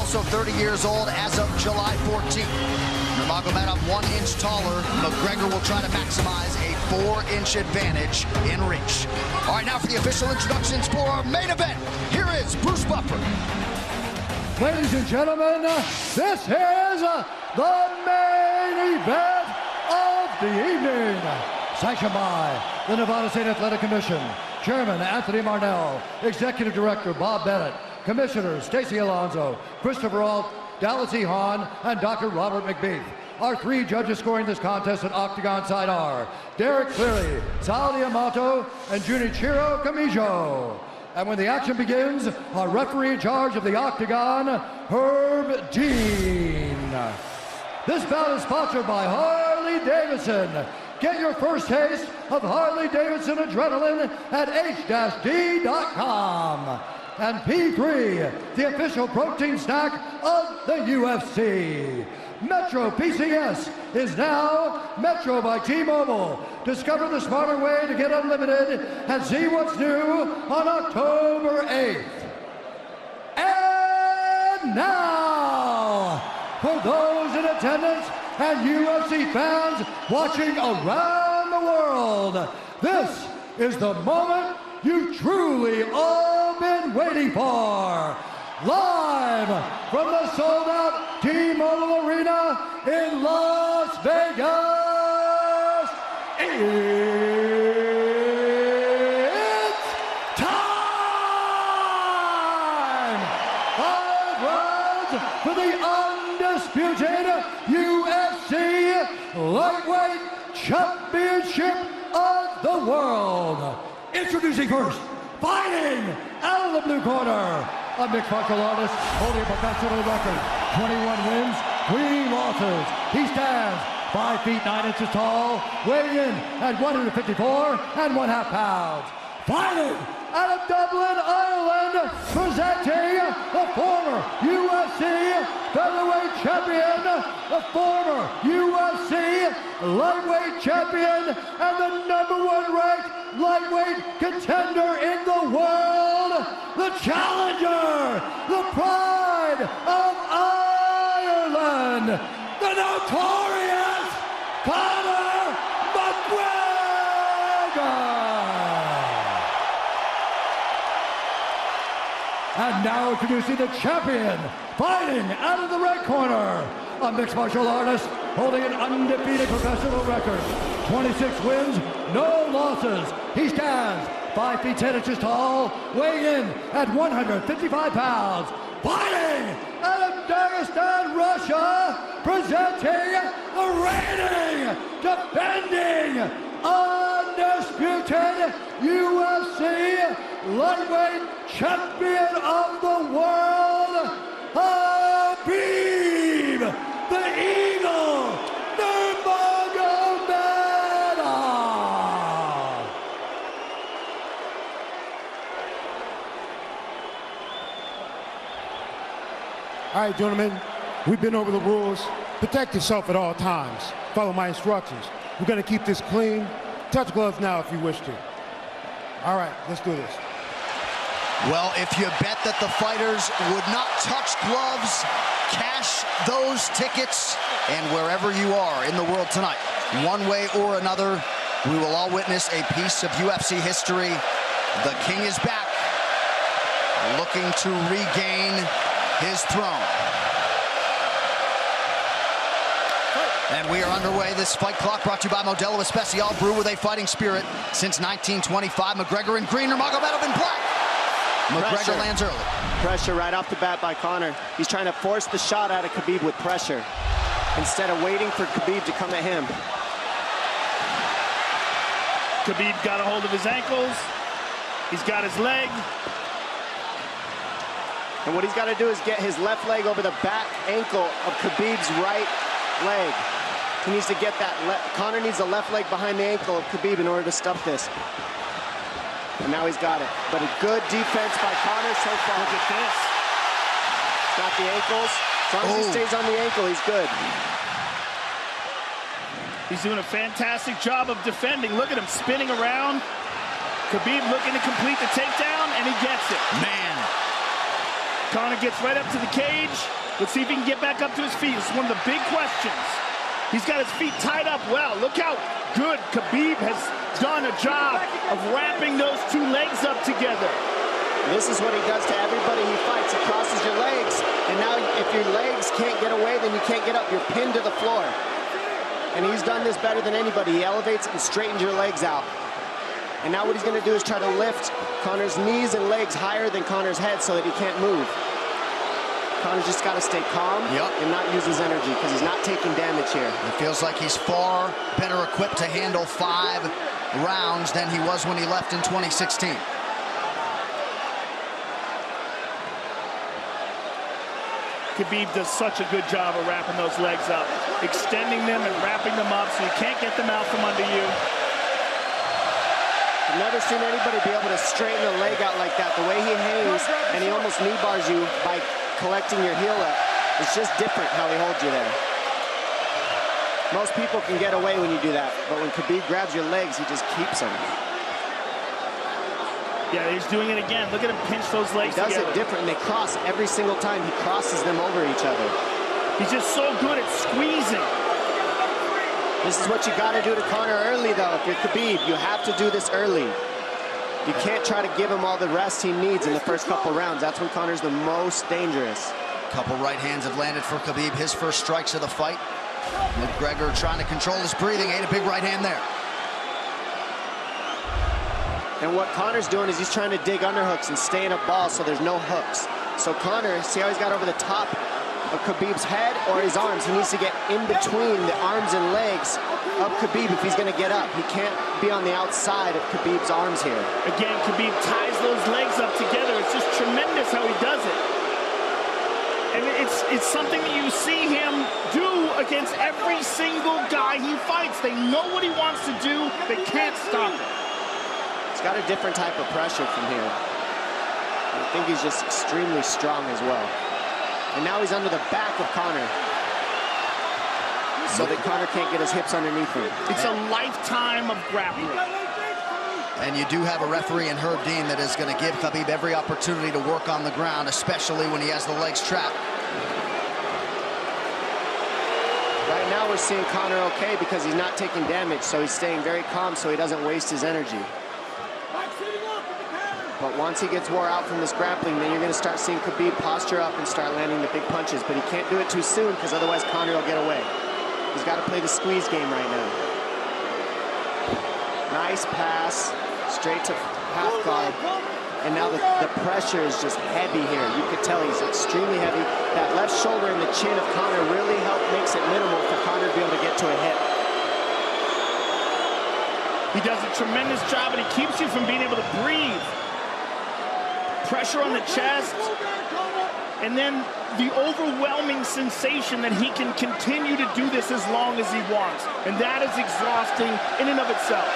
also 30 years old as of July 14th. Nurmagomedov 1 inch taller. McGregor will try to maximize a 4-inch advantage in reach. All right, now for the official introductions for our main event. Here is Bruce Buffer. Ladies and gentlemen, this is the main event of the evening. Sanctioned by the Nevada State Athletic Commission, Chairman Anthony Marnell, Executive Director Bob Bennett, Commissioners Stacey Alonso, Christopher Alt, Dallas E. Hahn, and Dr. Robert McBeath. Our 3 judges scoring this contest at Octagon side are Derek Cleary, Sal Diamato, and Junichiro Kamijo. And when the action begins, our referee in charge of the Octagon, Herb Dean. This bout is sponsored by Harley Davidson. Get your first taste of Harley Davidson adrenaline at h-d.com. And P3, the official protein snack of the UFC. Metro PCS is now Metro by T-Mobile. Discover the smarter way to get unlimited and see what's new on October 8th. And now, for those in attendance and UFC fans watching around the world, this is the moment you've truly all been waiting for. Live from the sold-out T-Mobile Arena in Las Vegas, it's time! 5 rounds for the undisputed UFC Lightweight Championship of the World. Introducing first, fighting out of the blue corner, a mixed martial artist holding a professional record, 21 wins, 3 losses. He stands 5 feet 9 inches tall, weighing in at 154 1/2 pounds. Fighting out of Dublin, Ireland, presenting the former UFC featherweight champion, the former UFC lightweight champion, and the #1 ranked lightweight contender in the world, the challenger, the pride of Ireland, the notorious Conor McGregor. And now introducing the champion, fighting out of the red corner, a mixed martial artist holding an undefeated professional record, 26 wins, no losses. He stands 5 feet 10 inches tall, weighing in at 155 pounds. Fighting out of Dagestan, Russia, presenting the reigning, defending, undisputed UFC lightweight champion of the world, Khabib, the Eagle, Nurmagomedov. All right, gentlemen, we've been over the rules. Protect yourself at all times. Follow my instructions. We're going to keep this clean. Touch gloves now if you wish to. All right, let's do this. Well, if you bet that the fighters would not touch gloves, cash those tickets, and wherever you are in the world tonight, one way or another, we will all witness a piece of UFC history. The King is back, looking to regain his throne. And we are underway. This fight clock brought to you by Modelo Especial, brew with a fighting spirit since 1925. McGregor in green, Nurmagomedov in black. McGregor lands early. Pressure right off the bat by Conor. He's trying to force the shot out of Khabib with pressure instead of waiting for Khabib to come at him. Khabib got a hold of his ankles. He's got his leg. And what he's got to do is get his left leg over the back ankle of Khabib's right leg. He needs to get that. Conor needs the left leg behind the ankle of Khabib in order to stop this. And now he's got it. But a good defense by Conor so far. Look at this. Got the ankles. As long as he stays on the ankle, he's good. He's doing a fantastic job of defending. Look at him spinning around. Khabib looking to complete the takedown, and he gets it. Man. Conor gets right up to the cage. Let's see if he can get back up to his feet. This is one of the big questions. He's got his feet tied up well. Look how good Khabib has done a job of wrapping those two legs up together. This is what he does to everybody he fights. He crosses your legs, and now if your legs can't get away, then you can't get up. You're pinned to the floor. And he's done this better than anybody. He elevates and straightens your legs out. And now what he's going to do is try to lift Conor's knees and legs higher than Conor's head so that he can't move. Conor's just got to stay calm and not use his energy because he's not taking damage here. It feels like he's far better equipped to handle 5 rounds than he was when he left in 2016. Khabib does such a good job of wrapping those legs up, extending them and wrapping them up so you can't get them out from under you. I've never seen anybody be able to straighten a leg out like that. The way he hangs, and he almost knee bars you by collecting your heel up. It's just different how he holds you there. Most people can get away when you do that, but when Khabib grabs your legs, he just keeps them. Yeah, he's doing it again. Look at him pinch those legs together. He does together. it different, and they cross every single time. He crosses them over each other. He's just so good at squeezing. This is what you got to do to Conor early, though. If you're Khabib, you have to do this early. You can't try to give him all the rest he needs in the first couple rounds. That's when Conor's the most dangerous. Couple right hands have landed for Khabib. His first strikes of the fight. McGregor trying to control his breathing. Ate a big right hand there. And what Conor's doing is he's trying to dig underhooks and stay in a ball so there's no hooks. So Conor, see how he's got over the top of Khabib's head or his arms? He needs to get in between the arms and legs of Khabib if he's going to get up. He can't be on the outside of Khabib's arms here. Again, Khabib ties those legs up together. It's just tremendous how he does it. And it's something that you see him do against every single guy he fights. They know what he wants to do. They can't stop it. He's got a different type of pressure from here. I think he's just extremely strong as well. And now he's under the back of Conor, so that Conor can't get his hips underneath him. It's a lifetime of grappling. And you do have a referee in Herb Dean that is going to give Khabib every opportunity to work on the ground, especially when he has the legs trapped. Right now we're seeing Conor okay because he's not taking damage, so he's staying very calm so he doesn't waste his energy. But once he gets wore out from this grappling, then you're going to start seeing Khabib posture up and start landing the big punches. But he can't do it too soon because otherwise Conor will get away. He's got to play the squeeze game right now. Nice pass, straight to half guard. And now the pressure is just heavy here. You could tell he's extremely heavy. That left shoulder and the chin of Conor really makes it minimal for Conor to be able to get to a hit. He does a tremendous job, and he keeps you from being able to breathe. Pressure on the chest, and then the overwhelming sensation that he can continue to do this as long as he wants. And that is exhausting in and of itself.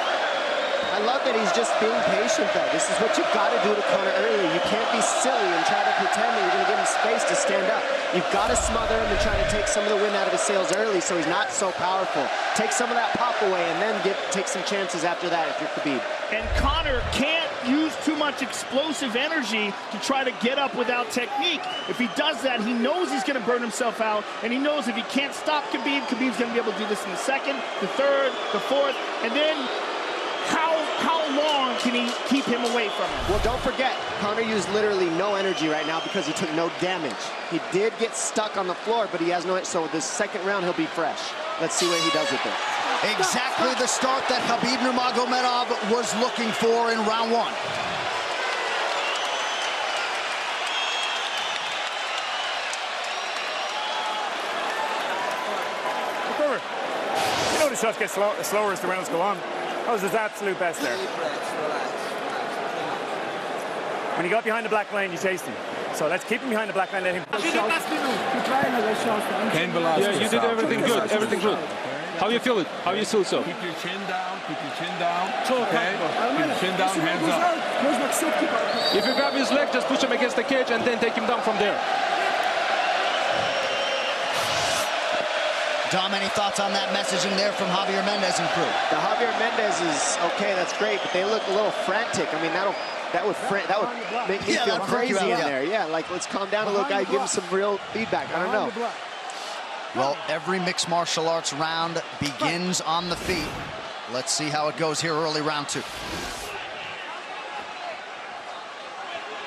I love that he's just being patient, though. This is what you've got to do to Conor early. You can't be silly and try to pretend that you're going to give him space to stand up. You've got to smother him and try to take some of the wind out of his sails early so he's not so powerful. Take some of that pop away and then take some chances after that if you're Khabib. And Conor can't use too much explosive energy to try to get up without technique. If he does that, he knows he's going to burn himself out, and he knows if he can't stop Khabib, Khabib's going to be able to do this in the second, the third, the fourth, and then how long can he keep him away from him? Well, don't forget, Conor used literally no energy right now because he took no damage. He did get stuck on the floor, but he has no, so this second round he'll be fresh. Let's see what he does with it. Exactly the start that Khabib Nurmagomedov was looking for in round 1. You know the shots get slower as the rounds go on. That was his absolute best there. When he got behind the black line, you chased him. So let's keep him behind the black line. Let him. Yeah, you did everything good. Everything good. How you feel it? How you feel so? Keep your chin down. Keep your chin down. Okay. Keep your chin down. Hands up. If you grab his leg, just push him against the cage and then take him down from there. Dom, any thoughts on that messaging there from Javier Mendez and crew? The Javier Mendez is okay, that's great, but they look a little frantic. I mean, That would make me feel crazy in there. Yeah, like, let's calm down a little guy, give him some real feedback. I don't know. Well, every mixed martial arts round begins on the feet. Let's see how it goes here early round 2.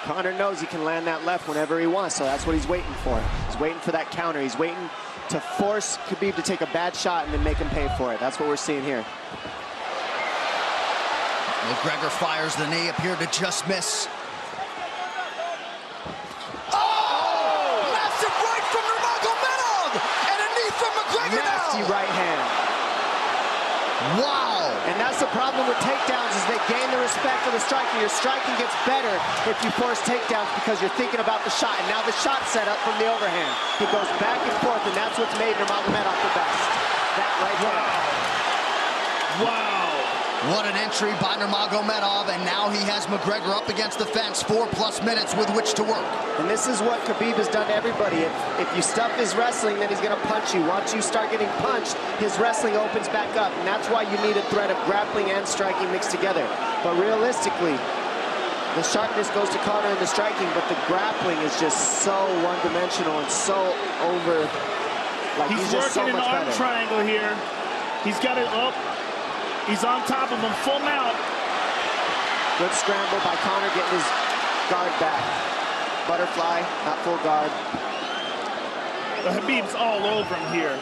Conor knows he can land that left whenever he wants, so that's what he's waiting for. He's waiting for that counter. He's waiting to force Khabib to take a bad shot and then make him pay for it. That's what we're seeing here. McGregor fires the knee, appeared to just miss. Oh! Massive right from Nurmagomedov! And a knee from McGregor Nasty now! right hand. Wow! And that's the problem with takedowns, is they gain the respect of the striker. Your striking gets better if you force takedowns because you're thinking about the shot. And now the shot's set up from the overhand. He goes back and forth, and that's what's made Nurmagomedov the best. That right there. Wow. What an entry by Nurmagomedov, and now he has McGregor up against the fence, 4+ minutes with which to work. And this is what Khabib has done to everybody. If you stuff his wrestling, then he's going to punch you. Once you start getting punched, his wrestling opens back up, and that's why you need a threat of grappling and striking mixed together. But realistically, the sharpness goes to Conor in the striking, but the grappling is just so one-dimensional and so over. Like, he's just so much better. He's working an arm triangle here. He's got it up. He's on top of him, full mount. Good scramble by Conor, getting his guard back. Butterfly, not full guard. The Khabib's all over him here.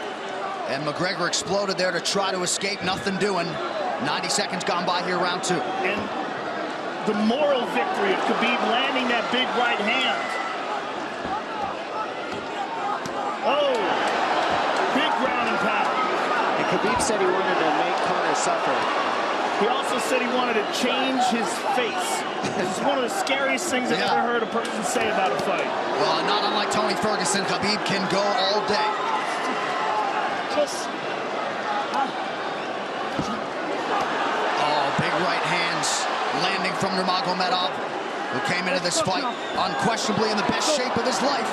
And McGregor exploded there to try to escape, nothing doing. 90 seconds gone by here, round 2. And the moral victory of Khabib landing that big right hand. Oh, big ground and pound. And Khabib said he wanted to make Conor suffer. He also said he wanted to change his face. This is one of the scariest things I've ever heard a person say about a fight. Well, not unlike Tony Ferguson, Khabib can go all day. Oh, big right hands landing from Nurmagomedov, who came into this fight unquestionably in the best shape of his life.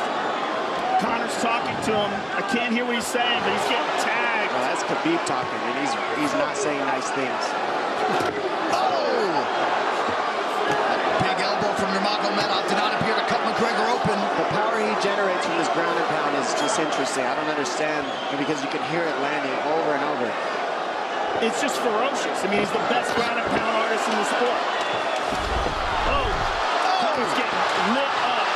Conor's talking to him. I can't hear what he's saying, but he's getting tagged. Well, that's Khabib talking, and he's not saying nice things. Oh! Big elbow from Nurmagomedov did not appear to cut McGregor open. The power he generates from this ground and pound is just interesting. I don't understand, because you can hear it landing over and over. It's just ferocious. I mean, he's the best ground and pound artist in the sport. Oh! Conor's getting lit up.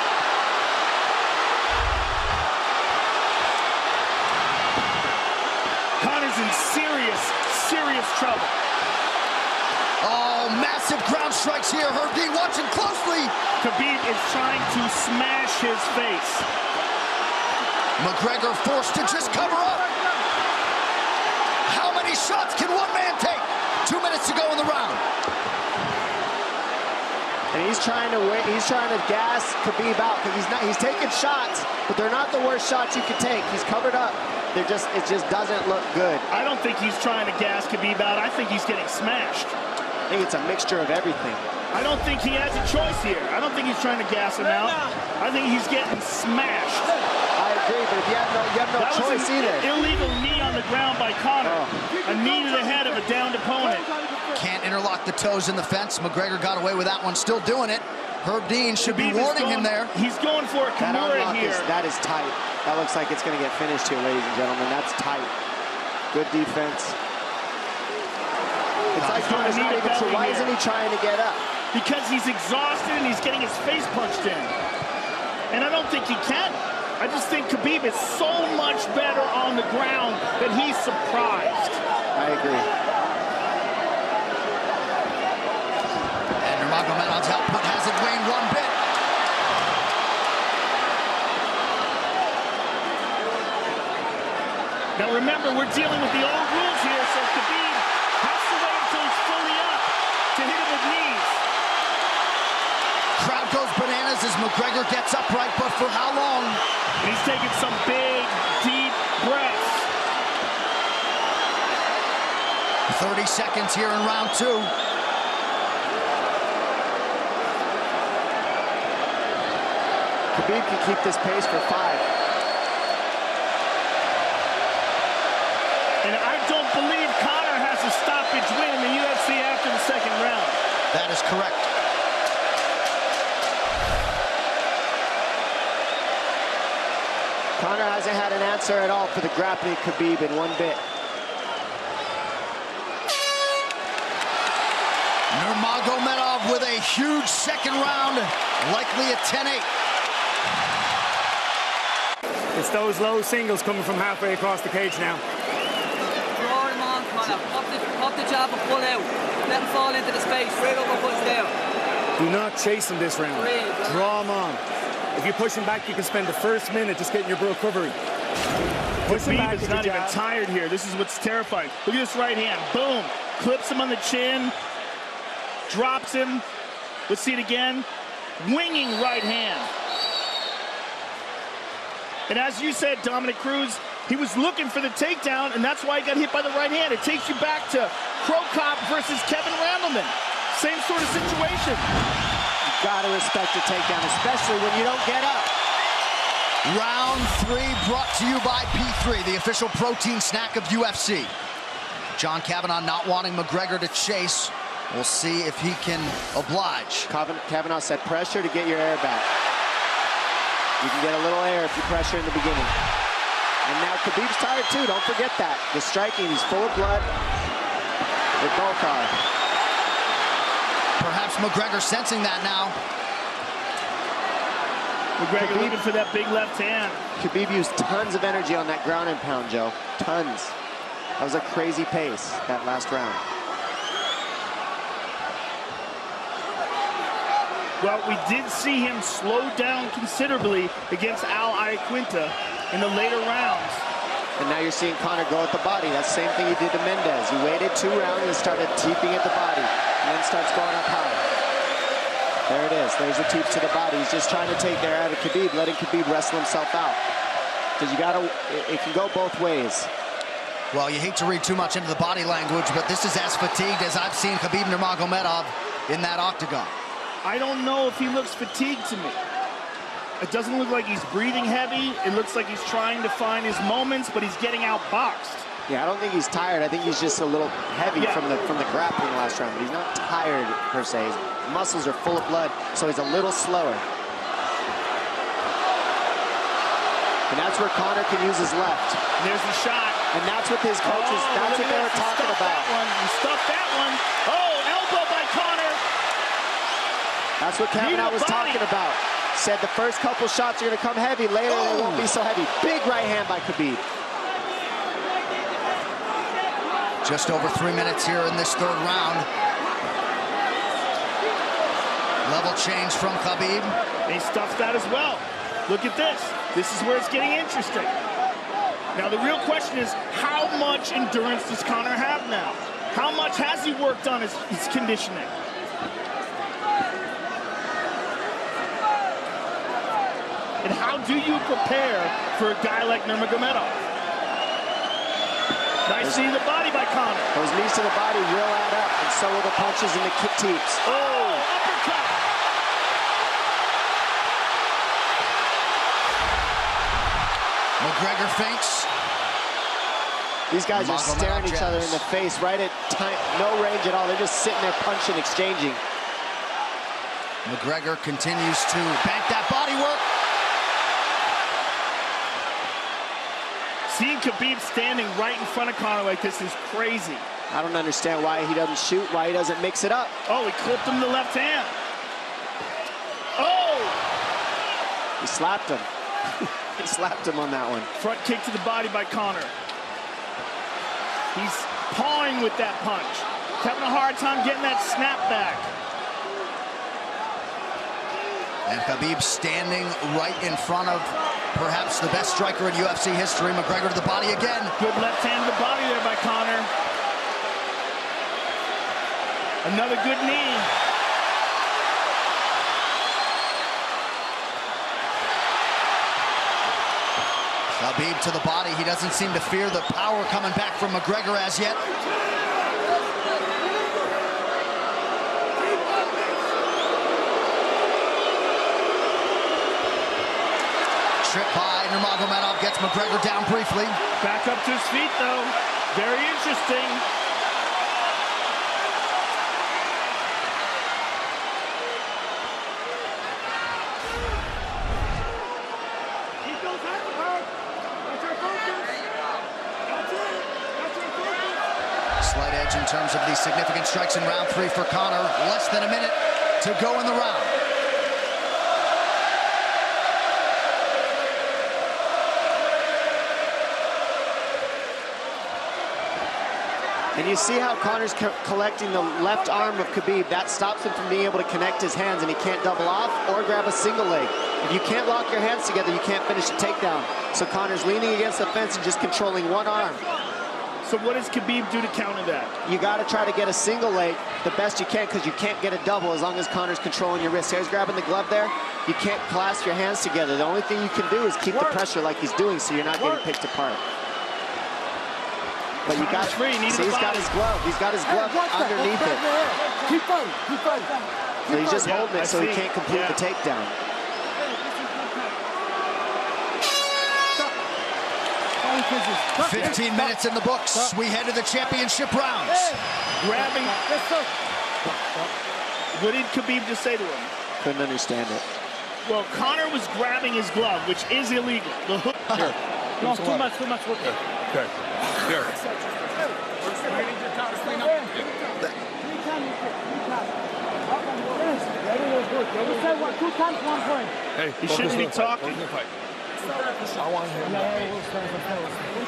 Conor's in serious trouble. Oh, massive ground strikes here. Herb Dean watching closely. Khabib is trying to smash his face. McGregor forced to just cover up. How many shots can one man take? 2 minutes to go in the round. And he's trying to gas Khabib out, because he's taking shots, but they're not the worst shots you could take. He's covered up. It just doesn't look good. I don't think he's trying to gas Khabib out. I think he's getting smashed. I think it's a mixture of everything. I don't think he has a choice here. I don't think he's trying to gas him out. I think he's getting smashed. I agree, but if you have no choice either. Illegal knee on the ground by Conor. A knee to the head of a downed opponent. Can't interlock the toes in the fence. McGregor got away with that one, still doing it. Herb Dean should be warning him there. He's going for a Kimura here. That is tight. That looks like it's going to get finished here, ladies and gentlemen. That's tight. Good defense. It's like Conor's not even sure. Why isn't he trying to get up? Because he's exhausted and he's getting his face punched in. And I don't think he can. I just think Khabib is so much better on the ground that he's surprised. I agree. And Nurmagomedov's output hasn't waned one bit. Now remember, we're dealing with the old rules here, so Khabib has to wait until he's fully up to hit him with knees. Crowd goes bananas as McGregor gets upright, but for how long? And he's taking some big, deep breaths. 30 seconds here in round 2. Khabib can keep this pace for 5. And I don't believe Conor has a stoppage win in the UFC after the second round. That is correct. Conor hasn't had an answer at all for the grappling Khabib in one bit. Nurmagomedov with a huge second round, likely a 10-8. It's those low singles coming from halfway across the cage now. Draw him on, Conor. Pop the jab and pull out. Let him fall into the space. Straight up and push down. Do not chase him this round. Draw him on. If you push him back, you can spend the first minute just getting your recovery. Khabib is not even tired here. This is what's terrifying. Look at this right hand. Boom. Clips him on the chin. Drops him. Let's see it again. Winging right hand. And as you said, Dominic Cruz, he was looking for the takedown, and that's why he got hit by the right hand. It takes you back to Krokop versus Kevin Randleman. Same sort of situation. You gotta respect the takedown, especially when you don't get up. Round 3 brought to you by P3, the official protein snack of UFC. John Kavanagh not wanting McGregor to chase. We'll see if he can oblige. Kavanagh said pressure to get your air back. You can get a little air if you pressure in the beginning. And now Khabib's tired too, don't forget that. The striking, he's full of blood. They both are. Perhaps McGregor sensing that now. McGregor looking for that big left hand. Khabib used tons of energy on that ground and pound, Joe. Tons. That was a crazy pace, that last round. Well, we did see him slow down considerably against Al Iaquinta in the later rounds. And now you're seeing Conor go at the body. That's the same thing he did to Mendez. He waited 2 rounds and started teeping at the body, and then starts going up high. There it is. There's the teep to the body. He's just trying to take their out of Khabib, letting Khabib wrestle himself out. Because you gotta, it can go both ways. Well, you hate to read too much into the body language, but this is as fatigued as I've seen Khabib Nurmagomedov in that octagon. I don't know if he looks fatigued to me. It doesn't look like he's breathing heavy. It looks like he's trying to find his moments, but he's getting outboxed. Yeah, I don't think he's tired. I think he's just a little heavy from the grappling last round, but he's not tired per se. His muscles are full of blood, so he's a little slower. And that's where Conor can use his left. And there's the shot. And that's what his coaches, that's what they were talking about. He stuffed that one. Oh, elbow by Conor. That's what Kavanagh was talking about. Said the first couple shots are going to come heavy. Later, they won't be so heavy. Big right hand by Khabib. Just over 3 minutes here in this 3rd round. Level change from Khabib. He stuffs that as well. Look at this. This is where it's getting interesting. Now, the real question is, how much endurance does Conor have now? How much has he worked on his conditioning? And how do you prepare for a guy like Nurmagomedov? Nice seeing the body by Conor. Those knees to the body will add up, and so will the punches and the kick teeps. Oh, uppercut. McGregor feints. These guys are staring each other in the face right at time, no range at all. They're just sitting there punching, exchanging. McGregor continues to bank that body work. Seeing Khabib standing right in front of Conor like this is crazy. I don't understand why he doesn't shoot, why he doesn't mix it up. Oh, he clipped him the left hand. Oh! He slapped him. He slapped him on that one. Front kick to the body by Conor. He's pawing with that punch. Having a hard time getting that snap back. And Khabib standing right in front of perhaps the best striker in UFC history. McGregor to the body again. Good left hand to the body there by Conor. Another good knee. Khabib to the body. He doesn't seem to fear the power coming back from McGregor as yet. Trip by Nurmagomedov gets McGregor down briefly. Back up to his feet, though. Very interesting. advantage in terms of the significant strikes in round 3 for Conor. Less than a minute to go in the round. And you see how Conor's collecting the left arm of Khabib. That stops him from being able to connect his hands, and he can't double off or grab a single leg. If you can't lock your hands together, you can't finish a takedown. So Conor's leaning against the fence and just controlling one arm. So what does Khabib do to counter that? You got to try to get a single leg the best you can, because you can't get a double as long as Conor's controlling your wrist. He's grabbing the glove there. You can't clasp your hands together. The only thing you can do is keep the pressure like he's doing, so you're not getting picked apart. But you got, see, he's got his glove. He's got his glove underneath it. Keep fighting, keep fighting. So he's just holding it so he can't complete the takedown. Yeah. 15 minutes in the books. We head to the championship rounds. Grabbing. What did Khabib just say to him? Couldn't understand it. Well, Conor was grabbing his glove, which is illegal. The hook. Here. No, too much work. Okay. Here. Hey, he shouldn't be talking. I want him to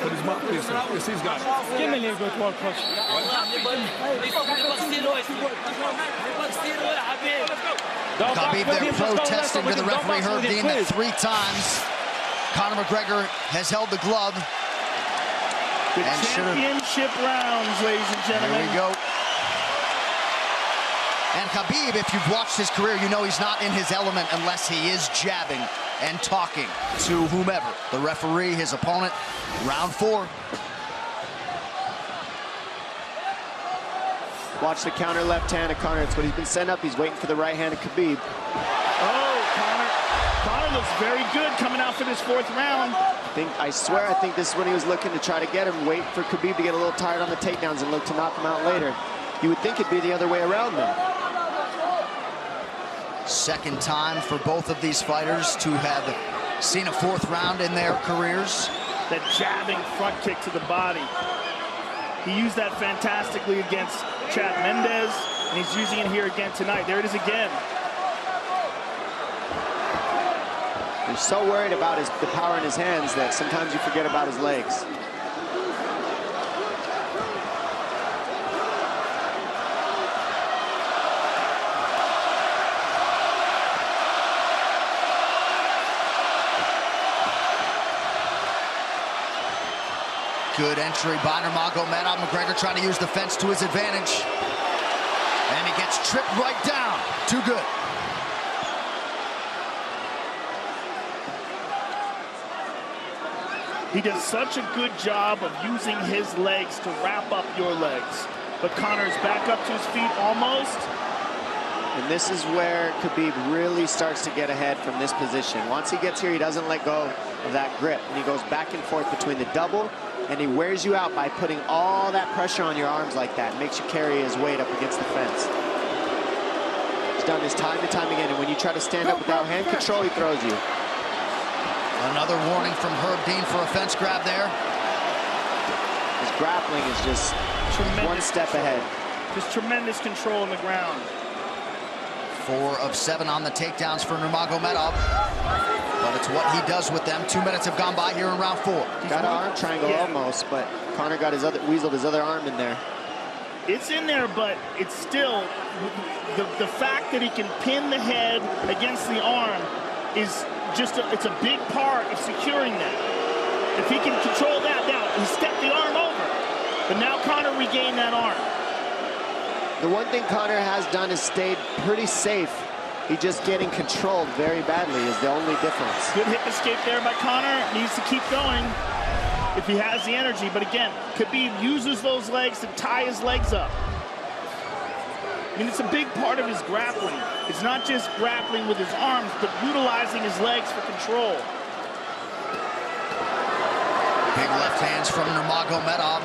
put his mouthpiece in. Yes, he's got it. Give me a good one, coach. Khabib there protesting to the referee, Herb Dean, that 3 times Conor McGregor has held the glove. The championship rounds, ladies and gentlemen. Here we go. And Khabib, if you've watched his career, you know he's not in his element unless he is jabbing and talking to whomever. The referee, his opponent, round 4. Watch the counter left hand of Conor. It's what he's been setting up. He's waiting for the right hand of Khabib. Oh, Conor looks very good coming out for this 4th round. I swear, I think this is when he was looking to try to get him, wait for Khabib to get a little tired on the takedowns and look to knock him out later. You would think it'd be the other way around, though. Second time for both of these fighters to have seen a 4th round in their careers. That jabbing front kick to the body. He used that fantastically against Chad Mendes, and he's using it here again tonight. There it is again. You're so worried about the power in his hands that sometimes you forget about his legs. Good entry by Nurmagomedov. McGregor trying to use the fence to his advantage. And he gets tripped right down. Too good. He does such a good job of using his legs to wrap up your legs. But Conor's back up to his feet almost. And this is where Khabib really starts to get ahead from this position. Once he gets here, he doesn't let go of that grip. And he goes back and forth between the double, and he wears you out by putting all that pressure on your arms like that. Makes you carry his weight up against the fence. He's done this time and time again, and when you try to stand up without hand control, he throws you. Another warning from Herb Dean for a fence grab there. His grappling is just one step ahead. Just tremendous control on the ground. 4 of 7 on the takedowns for Nurmagomedov. But it's what he does with them. 2 minutes have gone by here in round 4. Got an arm triangle almost, but Conor got weaseled his other arm in there. It's in there, but it's still the fact that he can pin the head against the arm is just it's a big part of securing that. If he can control that, now he stepped the arm over, but now Conor regained that arm. The one thing Conor has done is stayed pretty safe. He's just getting controlled very badly is the only difference. Good hip escape there by Conor. Needs to keep going if he has the energy. But again, Khabib uses those legs to tie his legs up. I mean, it's a big part of his grappling. It's not just grappling with his arms, but utilizing his legs for control. Big left hands from Nurmagomedov.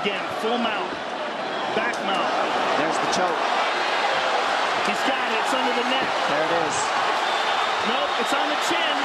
Again, full mount, back mount. There's the choke. He's got it, it's under the neck. There it is. Nope, it's on the chin.